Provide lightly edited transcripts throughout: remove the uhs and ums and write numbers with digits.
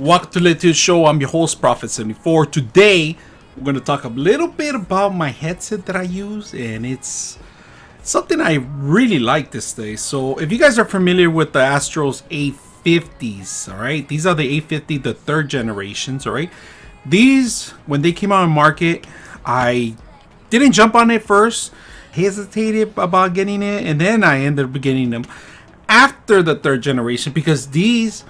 Welcome to Little Show. I'm your host, Prophet74. Today, we're going to talk a little bit about my headset that I use, and it's something I really like this day. So, if you guys are familiar with the ASTRO's A50s, all right, these are the A50, the third generations, all right. These, when they came out on the market, I didn't jump on it first, hesitated about getting it, and then I ended up getting them after the third generation because these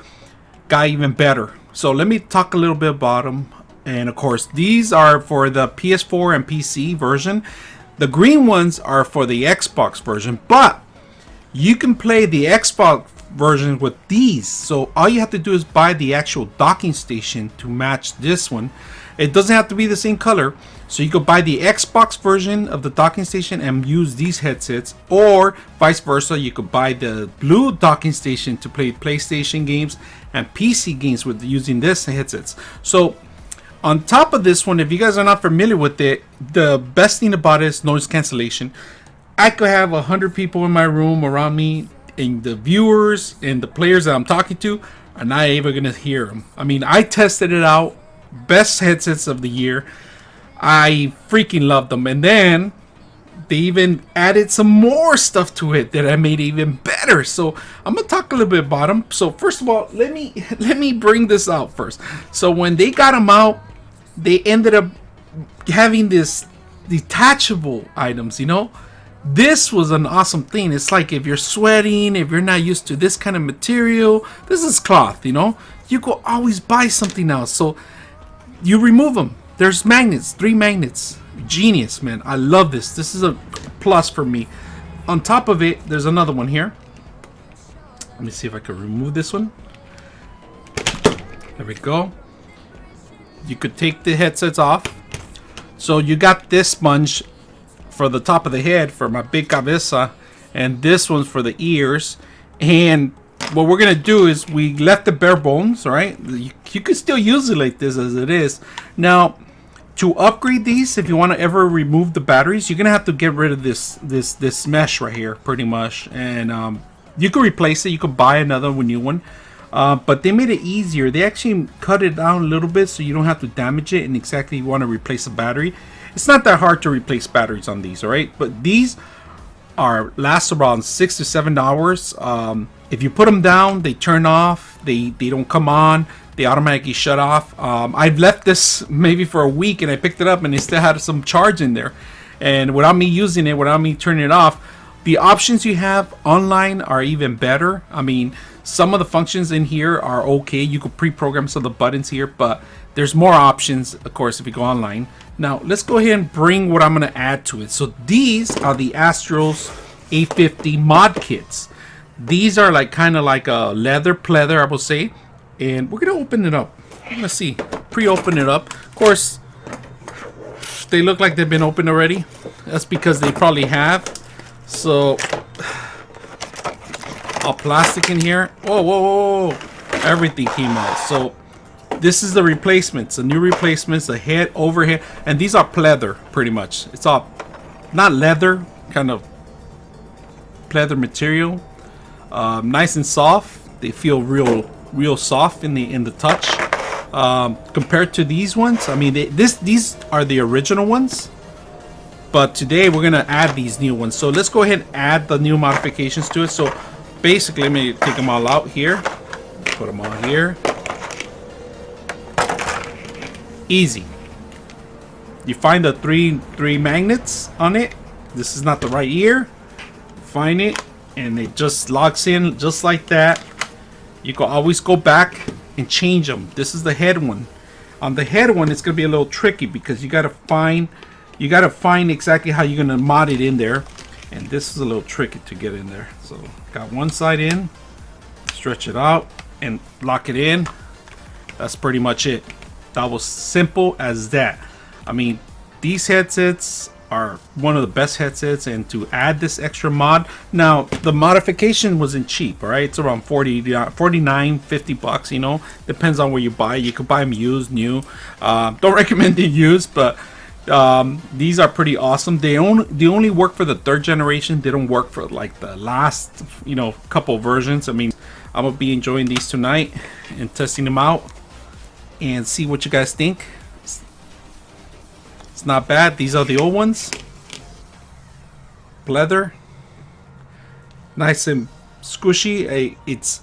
got even better. So let me talk a little bit about them. And of course, these are for the PS4 and PC version. The green ones are for the Xbox version, but you can play the Xbox version with these. So all you have to do is buy the actual docking station to match this one. It doesn't have to be the same color. So you could buy the Xbox version of the docking station and use these headsets, or vice versa. You could buy the blue docking station to play PlayStation games and PC games with using this headsets. So on top of this one, if you guys are not familiar with it, the best thing about it is noise cancellation. I could have 100 people in my room around me, and the viewers and the players that I'm talking to are not even gonna hear them. I mean, I tested it out. Best headsets of the year. I freaking love them. And then they even added some more stuff to it that I made even better. So I'm gonna talk a little bit about them. So first of all, let me bring this out first. So when they got them out, they ended up having this detachable items, you know. This was an awesome thing. It's like if you're sweating, if you're not used to this kind of material, this is cloth, you know. You could always buy something else. So you remove them. There's magnets, 3 magnets. Genius, man. I love this. This is a plus for me. On top of it, there's another one here. Let me see if I can remove this one. There we go. You could take the headsets off. So you got this sponge for the top of the head for my big cabeza, and this one's for the ears. And what we're gonna do is we left the bare bones, all right? You could still use it like this as it is. Now, to upgrade these, if you want to ever remove the batteries, you're gonna have to get rid of this mesh right here, pretty much. And you could replace it. You could buy another new one. But they made it easier. They actually cut it down a little bit so you don't have to damage it and exactly want to replace the battery. It's not that hard to replace batteries on these, all right? But these last around 6 to 7 hours. If you put them down, they turn off. They don't come on. They automatically shut off. I've left this maybe for a week and I picked it up and it still had some charge in there. And without me using it, without me turning it off, the options you have online are even better. I mean, some of the functions in here are okay. You could pre-program some of the buttons here, but there's more options, of course, if you go online. Now, let's go ahead and bring what I'm going to add to it. So these are the ASTRO's A50 Mod Kits. These are like kind of like a leather pleather, I will say. And we're going to open it up. Let's see. Pre-open it up. Of course, they look like they've been opened already. That's because they probably have. So, all plastic in here. Whoa, whoa, whoa, whoa. Everything came out. So, this is the replacements. The new replacements. The head, overhead. And these are pleather, pretty much. It's all, not leather, kind of pleather material. Nice and soft. They feel real soft in the touch. Compared to these ones, I mean, these are the original ones. But today we're gonna add these new ones. So let's go ahead and add the new modifications to it. So basically, let me take them all out here. Put them all here. Easy. You find the three magnets on it. This is not the right ear. Find it, and it just locks in just like that. You can always go back and change them. This is the head one. On the head one, it's gonna be a little tricky because you gotta find exactly how you're gonna mod it in there. And this is a little tricky to get in there. So got one side in, stretch it out, and lock it in. That's pretty much it. That was simple as that. I mean, these headsets are one of the best headsets, and to add this extra mod, now the modification wasn't cheap, all right? It's around 49, 50 bucks, you know, depends on where you buy. You could buy them used, new. Don't recommend the used, but these are pretty awesome. They only work for the third generation. They don't work for like the last, you know, couple versions. I mean, I'm gonna be enjoying these tonight and testing them out. and see what you guys think. It's not bad. These are the old ones. Leather, nice and squishy. It's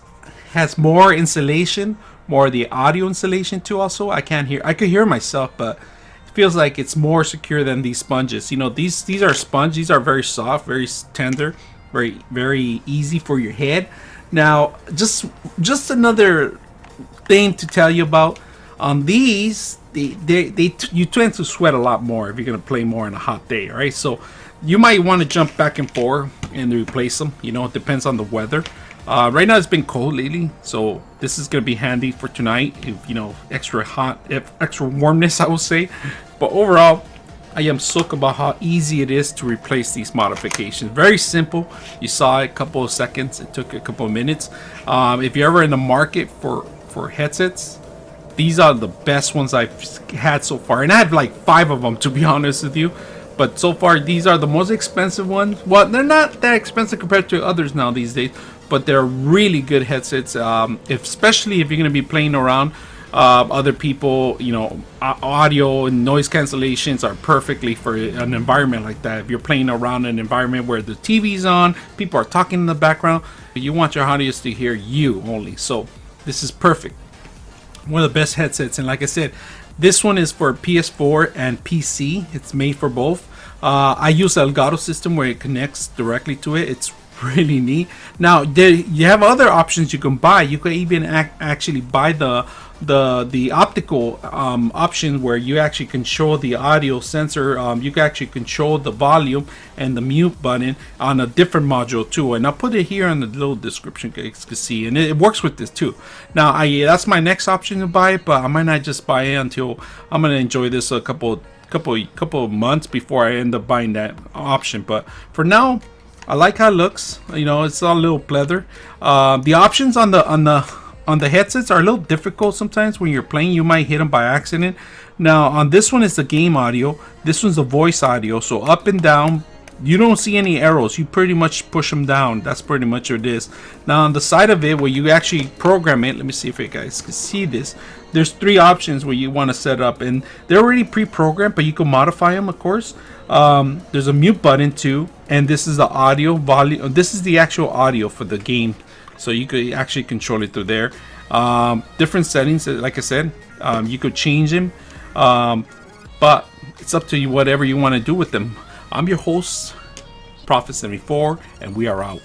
has more insulation, more of the audio insulation too. Also, I could hear myself, but it feels like it's more secure than these sponges. You know, these are sponge. These are very soft, very tender, very easy for your head. Now, just another thing to tell you about on these, you tend to sweat a lot more if you're gonna play more on a hot day, right? So you might want to jump back and forth and replace them. You know, it depends on the weather. Right now it's been cold lately, so this is gonna be handy for tonight. If you know, extra hot, extra warmness, I will say. But overall, I am shocked about how easy it is to replace these modifications. Very simple. You saw it a couple of seconds. It took a couple of minutes. If you're ever in the market for headsets, these are the best ones I've had so far, and I had like 5 of them, to be honest with you. But so far, these are the most expensive ones. Well, they're not that expensive compared to others now these days, but they're really good headsets. Especially if you're going to be playing around other people, you know, audio and noise cancellations are perfectly for an environment like that. If you're playing around an environment where the TV's on, people are talking in the background, you want your audience to hear you only. So this is perfect. One of the best headsets, and like I said, this one is for PS4 and PC. It's made for both. I use the Elgato system where it connects directly to it. It's really neat. Now, you have other options you can buy. You can even actually buy the optical option where you actually control the audio sensor. You can actually control the volume and the mute button on a different module too, and I'll put it here in the little description so you can see, and it works with this too. Now that's my next option to buy it, but I might not just buy it until I'm gonna enjoy this a couple of months before I end up buying that option. But for now, I like how it looks. You know, it's all a little pleather. The options on the headsets are a little difficult sometimes. When you're playing, you might hit them by accident. Now on this one is the game audio, this one's the voice audio. So up and down, you don't see any arrows. You pretty much push them down. That's pretty much what it is. Now on the side of it where you actually program it, let me see if you guys can see this. There's 3 options where you want to set up, and they're already pre-programmed, but you can modify them, of course. There's a mute button too, and this is the audio volume. This is the actual audio for the game, so you could actually control it through there. Different settings, like I said, you could change them, but it's up to you, whatever you want to do with them. I'm your host, Prophet 74, and we are out.